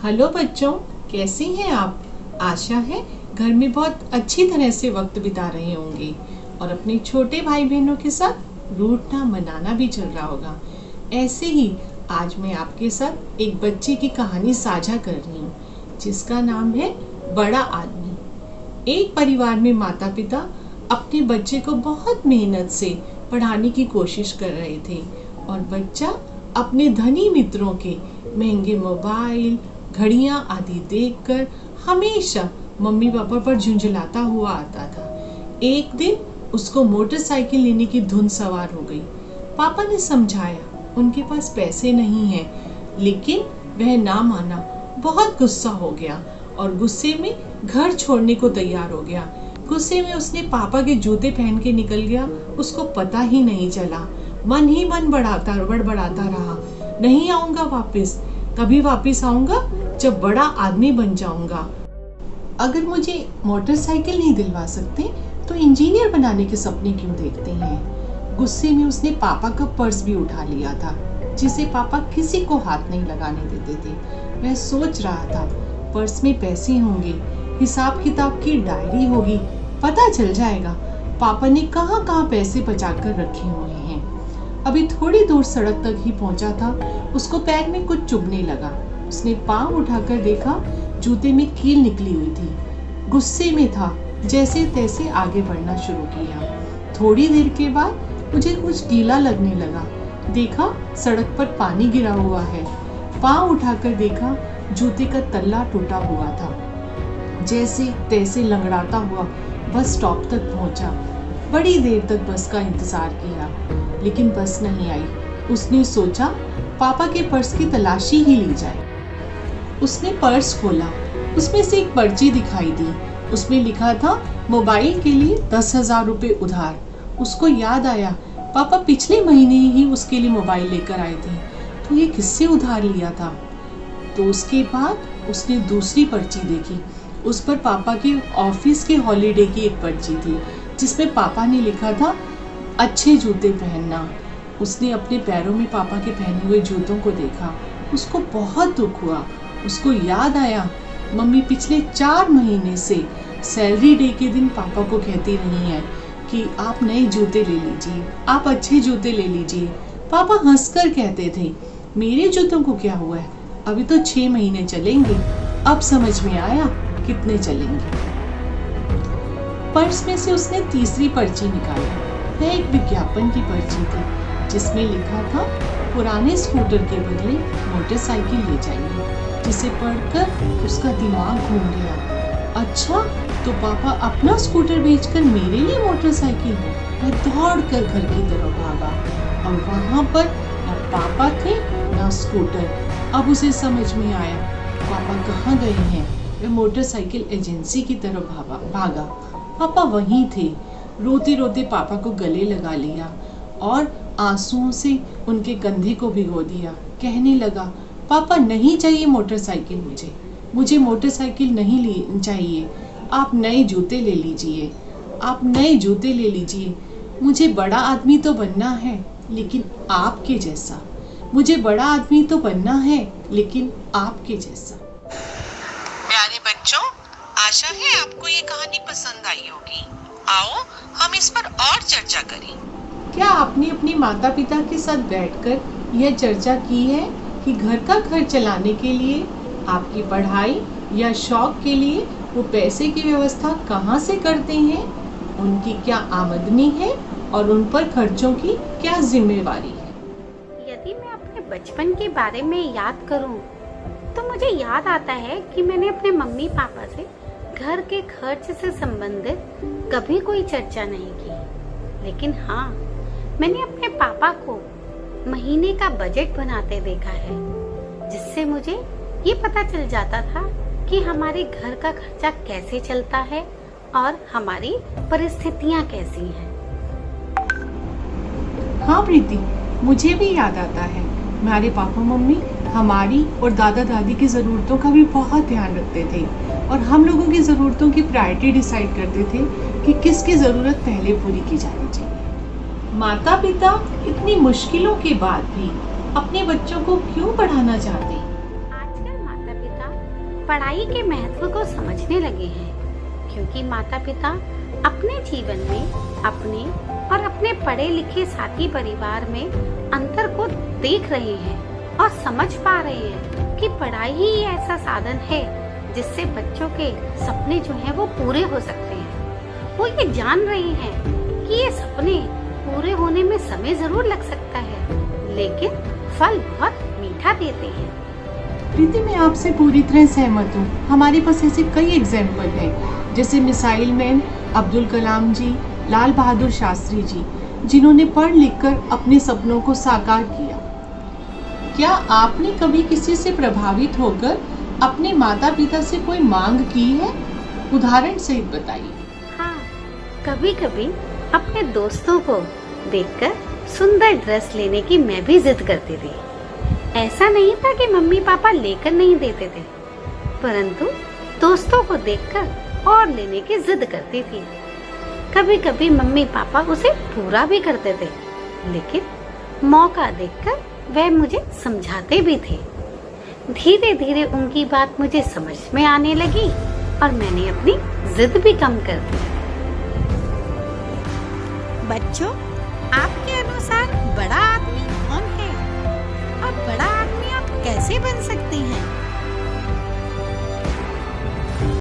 Hello बच्चों, कैसे हैं आप? आशा है घर में बहुत अच्छी तरह से वक्त बिता रहे होंगे और अपने छोटे भाई बहनों के साथ रूठना मनाना भी चल रहा होगा। ऐसे ही आज मैं आपके साथ एक बच्चे की कहानी साझा कर रही हूँ जिसका नाम है बड़ा आदमी। एक परिवार में माता पिता अपने बच्चे को बहुत मेहनत से पढ़ाने की कोशिश कर रहे थे और बच्चा अपने धनी मित्रों के महंगे मोबाइल, घड़ियां आदि देखकर हमेशा मम्मी पापा पर झुंझलाता हुआ आता था। एक दिन उसको मोटरसाइकिल लेने की धुन सवार हो गई। पापा ने समझाया उनके पास पैसे नहीं हैं, लेकिन वह ना माना। बहुत गुस्सा हो गया और गुस्से में घर छोड़ने को तैयार हो गया। गुस्से में उसने पापा के जूते पहन के निकल गया। उसको पता ही नहीं चला, मन ही मन बड़बड़ाता रहा, नहीं आऊंगा वापस, कभी वापस आऊंगा जब बड़ा आदमी बन जाऊंगा। अगर मुझे मोटरसाइकिल नहीं दिलवा सकते तो इंजीनियर बनाने के सपने क्यों देखते हैं। गुस्से में उसने पापा का पर्स भी उठा लिया था जिसे पापा किसी को हाथ नहीं लगाने देते थे। वह सोच रहा था पर्स में पैसे होंगे, हिसाब किताब की डायरी होगी, पता चल जाएगा पापा ने कहाँ कहाँ पैसे बचा कर रखे हुए हैं। अभी थोड़ी दूर सड़क तक ही पहुंचा था, उसको पैर में कुछ चुभने लगा। उसने पाँव उठाकर देखा, जूते में कील निकली हुई थी। गुस्से में था, जैसे तैसे आगे बढ़ना शुरू किया। थोड़ी देर के बाद मुझे कुछ गीला लगने लगा। देखा सड़क पर पानी गिरा हुआ है। पाँव उठाकर देखा, जूते का तल्ला टूटा हुआ था। जैसे तैसे लंगड़ाता हुआ बस स्टॉप तक पहुंचा। बड़ी देर तक बस का इंतजार किया, लेकिन बस नहीं आई। उसने सोचा पापा के पर्स की तलाशी ही ली जाए। उसने पर्स खोला, उसमें से एक पर्ची दिखाई दी। उसमें लिखा था मोबाइल के लिए 10,000 रुपए उधार। उसको याद आया पापा पिछले महीने ही उसके लिए मोबाइल लेकर आए थे, तो ये किससे उधार लिया था। तो उसके बाद उसने दूसरी पर्ची देखी। उस पर पापा के ऑफिस के हॉलीडे की एक पर्ची थी जिसमें पापा ने लिखा था अच्छे जूते पहनना। उसने अपने पैरों में पापा के पहने हुए जूतों को देखा। उसको बहुत दुख हुआ। उसको याद आया मम्मी पिछले 4 महीने से सैलरी डे के दिन पापा को कहती रही है कि आप नए जूते ले लीजिए, आप अच्छे जूते ले लीजिए। पापा हंसकर कहते थे मेरे जूतों को क्या हुआ है, अभी तो 6 महीने चलेंगे। अब समझ में आया कितने चलेंगे। पर्स में से उसने तीसरी पर्ची निकाली। वह एक विज्ञापन की पर्ची थी जिसमें लिखा था पुराने स्कूटर के बदले मोटरसाइकिल ले जाइए, जिसे पढ़कर उसका दिमाग घूम गया। अच्छा, तो पापा अपना स्कूटर बेचकर मेरे लिए मोटरसाइकिल। वह दौड़कर घर की तरफ भागा और वहां पर न पापा थे न स्कूटर। अब उसे समझ में आया पापा कहाँ गए हैं। वह मोटरसाइकिल एजेंसी की तरफ भागा। पापा वहीं थे। रोते रोते पापा को गले लगा लिया और आंसुओं से उनके कंधे को भिगो दिया। कहने लगा पापा नहीं चाहिए मोटरसाइकिल, मुझे मोटरसाइकिल नहीं चाहिए। आप नए जूते ले लीजिए, आप नए जूते ले लीजिए। मुझे बड़ा आदमी तो बनना है लेकिन आपके जैसा। मुझे बड़ा आदमी तो बनना है लेकिन आपके जैसा। प्यारे बच्चों, आशा है आपको ये कहानी पसंद आई होगी। आओ हम इस पर और चर्चा करें। क्या आपने अपने माता पिता के साथ बैठकर यह चर्चा की है कि घर का खर्च चलाने के लिए, आपकी पढ़ाई या शौक के लिए वो पैसे की व्यवस्था कहाँ से करते हैं, उनकी क्या आमदनी है और उन पर खर्चों की क्या जिम्मेवारी है। यदि मैं अपने बचपन के बारे में याद करूं, तो मुझे याद आता है कि मैंने अपने मम्मी पापा से घर के खर्च से संबंधित कभी कोई चर्चा नहीं की। लेकिन हाँ, मैंने अपने पापा को महीने का बजट बनाते देखा है, जिससे मुझे ये पता चल जाता था कि हमारे घर का खर्चा कैसे चलता है और हमारी परिस्थितियाँ कैसी हैं। हाँ प्रीति, मुझे भी याद आता है हमारे पापा मम्मी हमारी और दादा दादी की ज़रूरतों का भी बहुत ध्यान रखते थे और हम लोगों की ज़रूरतों की प्रायोरिटी डिसाइड करते थे कि किसकी ज़रूरत पहले पूरी की जानी चाहिए। माता पिता इतनी मुश्किलों के बाद भी अपने बच्चों को क्यों पढ़ाना चाहते हैं? आजकल माता पिता पढ़ाई के महत्व को समझने लगे हैं, क्योंकि माता पिता अपने जीवन में अपने और अपने पढ़े लिखे साथी परिवार में अंतर को देख रहे हैं और समझ पा रहे हैं कि पढ़ाई ही ऐसा साधन है जिससे बच्चों के सपने जो हैं वो पूरे हो सकते हैं। वो ये जान रहे हैं कि ये सपने पूरे होने में समय जरूर लग सकता है, लेकिन फल बहुत मीठा देते हैं। प्रीति, मैं आपसे पूरी तरह सहमत हूँ। हमारे पास ऐसे कई एग्जाम्पल हैं, जैसे मिसाइल मैन अब्दुल कलाम जी, लाल बहादुर शास्त्री जी, जिन्होंने पढ़ लिख कर अपने सपनों को साकार किया। क्या आपने कभी किसी से प्रभावित होकर अपने माता पिता से कोई मांग की है? उदाहरण सहित बताइए। हाँ, कभी कभी अपने दोस्तों को देखकर सुंदर ड्रेस लेने की मैं भी जिद करती थी। ऐसा नहीं था कि मम्मी पापा लेकर नहीं देते थे, परंतु दोस्तों को देखकर और लेने की जिद करती थी। कभी कभी मम्मी पापा उसे पूरा भी करते थे, लेकिन मौका देखकर वह मुझे समझाते भी थे। धीरे धीरे उनकी बात मुझे समझ में आने लगी और मैंने अपनी जिद भी कम कर दी। बच्चों, आपके अनुसार बड़ा आदमी कौन है और बड़ा आदमी आप कैसे बन सकते हैं?